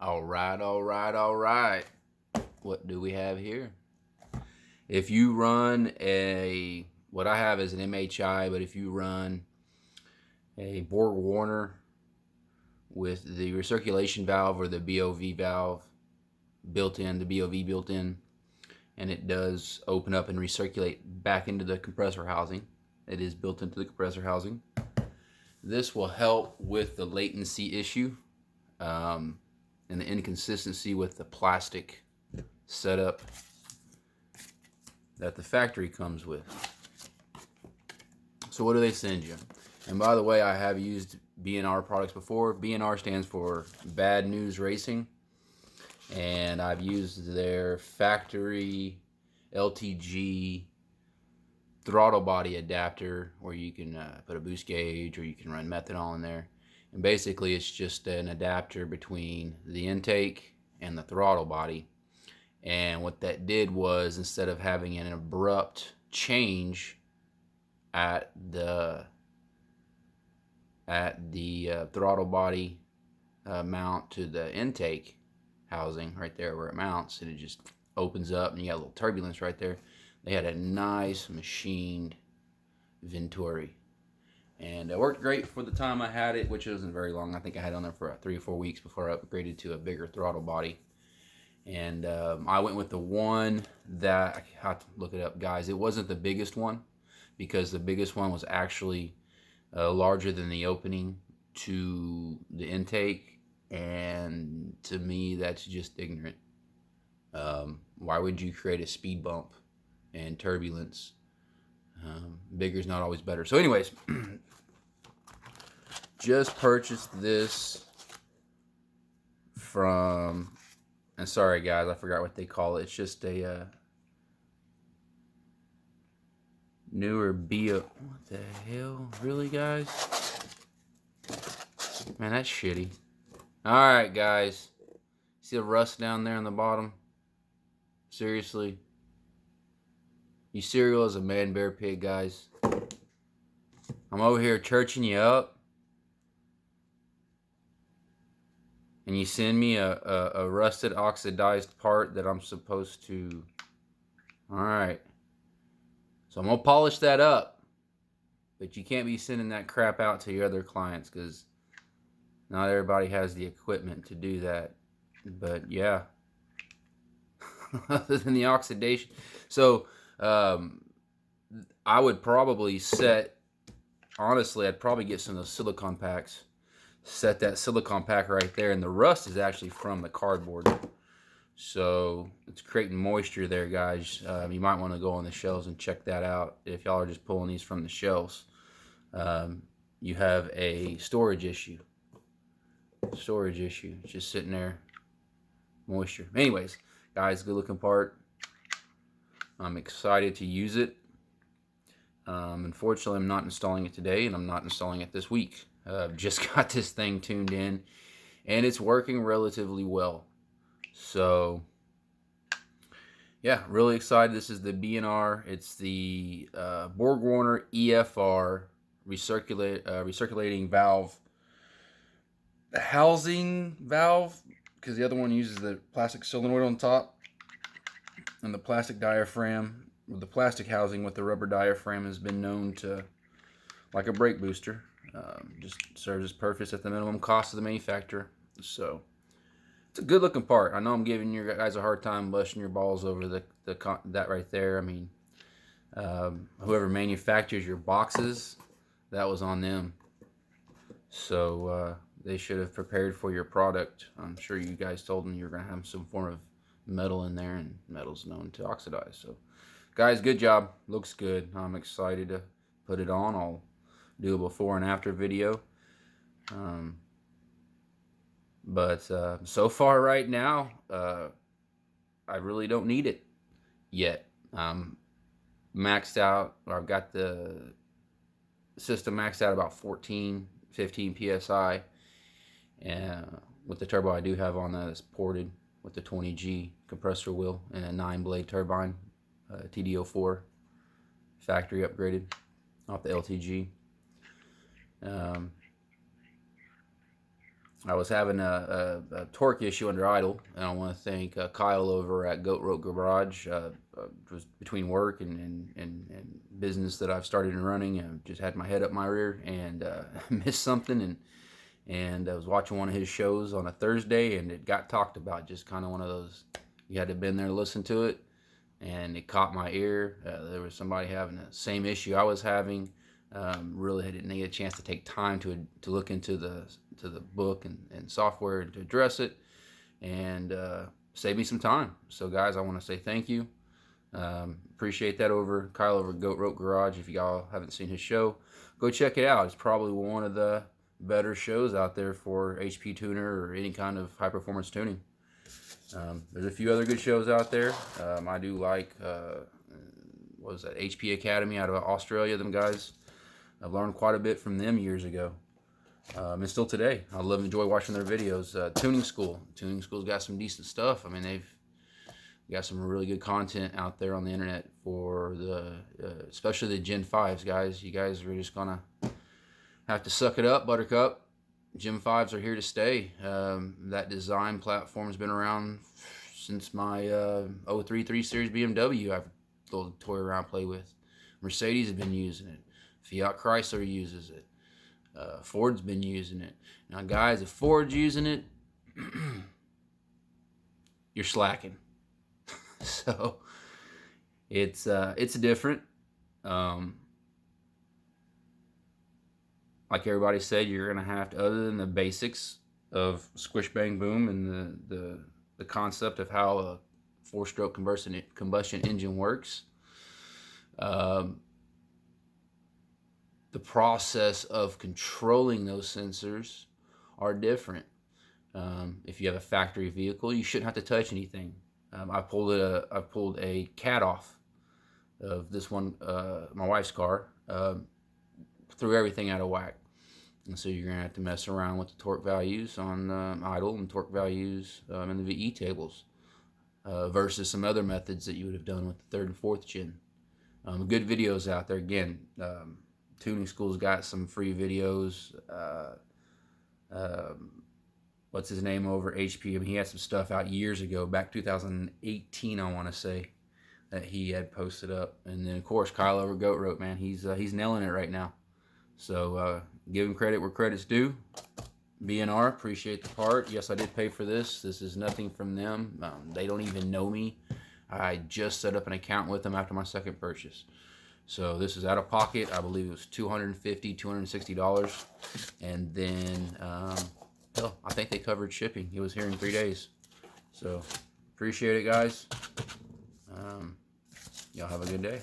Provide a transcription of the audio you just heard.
All right. What do we have here? If you run what I have is an MHI, but if you run a Borg Warner with the recirculation valve or the BOV valve built in, the BOV built in, and it does open up and recirculate back into the compressor housing. It is built into the compressor housing. This will help with the latency issue and the inconsistency with the plastic setup that the factory comes with. So what do they send you? And by the way, I have used B&R products before. B&R stands for Bad News Racing, and I've used their factory LTG throttle body adapter where you can put a boost gauge or you can run methanol in there. And basically it's just an adapter between the intake and the throttle body. And what that did was, instead of having an abrupt change at the throttle body mount to the intake housing right there where it mounts, and it just opens up and you got a little turbulence right there. They had a nice machined Venturi, and it worked great for the time I had it, which wasn't very long. I think I had it on there for 3 or 4 weeks before I upgraded to a bigger throttle body. And I went with the one that, I have to look it up, guys. It wasn't the biggest one, because the biggest one was actually larger than the opening to the intake, and to me that's just ignorant. Why would you create a speed bump and turbulence? Bigger is not always better. So anyways, just purchased this from, and sorry guys, I forgot what they call it. It's just a newer BO. What the hell? Really, guys? Man, that's shitty. Alright, guys. See the rust down there on the bottom? Seriously? You cereal as a man bear pig, guys. I'm over here churching you up, and you send me a rusted, oxidized part that I'm supposed to... Alright. So I'm going to polish that up. But you can't be sending that crap out to your other clients, because not everybody has the equipment to do that. But yeah. Other than the oxidation. So I would probably honestly, I'd probably get some of those silicone packs. Set that silicone pack right there. And the rust is actually from the cardboard. So it's creating moisture there, guys. You might want to go on the shelves and check that out. If y'all are just pulling these from the shelves, you have a storage issue. It's just sitting there, moisture. Anyways, guys, good looking part. I'm excited to use it. Unfortunately, I'm not installing it today, and I'm not installing it this week. I've just got this thing tuned in, and it's working relatively well. So, yeah, really excited. This is the B&R. It's the Borg Warner EFR recirculating valve. The housing valve, because the other one uses the plastic solenoid on top, and the plastic diaphragm, with the plastic housing with the rubber diaphragm, has been known to, like a brake booster, just serves its purpose at the minimum cost of the manufacturer. So it's a good looking part. I know I'm giving you guys a hard time busting your balls over that right there. I mean, whoever manufactures your boxes, that was on them. So they should have prepared for your product. I'm sure you guys told them you were going to have some form of metal in there, and metal's known to oxidize. So guys, good job. Looks good. I'm excited to put it on. I'll do a before and after video. But so far right now, I really don't need it yet. Maxed out, or I've got the system maxed out about 14, 15 PSI. And with the turbo I do have on that, it's ported with the 20G compressor wheel and a 9-blade turbine, Tdo4 factory upgraded off the LTG. I was having a torque issue under idle, and I want to thank Kyle over at Goat Rope Garage. Was between work and business that I've started running, and just had my head up my rear and missed something, and I was watching one of his shows on a Thursday, and it got talked about. Just kind of one of those, you had to been there to listen to it, and it caught my ear. There was somebody having the same issue I was having. Really didn't get a chance to take time to look into the book and software to address it, and save me some time. So guys, I want to say thank you. Appreciate that over Kyle over Goat Rope Garage. If y'all haven't seen his show, go check it out. It's probably one of the better shows out there for HP tuner or any kind of high performance tuning. There's a few other good shows out there. I do like what was that, HP Academy out of Australia. Them guys, I've learned quite a bit from them years ago, and still today. I love and enjoy watching their videos. Tuning School's got some decent stuff. I mean, they've got some really good content out there on the internet for the especially the Gen 5s, guys. You guys are just gonna have to suck it up, Buttercup. Gen 5s are here to stay. That design platform's been around since my 03 3 Series BMW I've toy around, play with. Mercedes has been using it. Fiat Chrysler uses it. Ford's been using it. Now, guys, if Ford's using it, you're slacking. So it's different. Like everybody said, you're gonna have to, other than the basics of squish bang boom and the concept of how a 4-stroke combustion engine works. The process of controlling those sensors are different. If you have a factory vehicle, you shouldn't have to touch anything. I pulled a cat off of this one, my wife's car, threw everything out of whack. And so you're gonna have to mess around with the torque values on idle and torque values in the VE tables versus some other methods that you would have done with the 3rd and 4th gen. Good videos out there. Again, Tuning School's got some free videos. What's his name over HP? I mean, he had some stuff out years ago, back 2018, I want to say, that he had posted up. And then, of course, Kyle over Goat Rope, man, he's nailing it right now. So give him credit where credit's due. BNR, appreciate the part. Yes, I did pay for this. This is nothing from them. They don't even know me. I just set up an account with them after my second purchase. So this is out of pocket. I believe it was $250, $260. And then, hell, I think they covered shipping. It was here in 3 days. So appreciate it, guys. Y'all have a good day.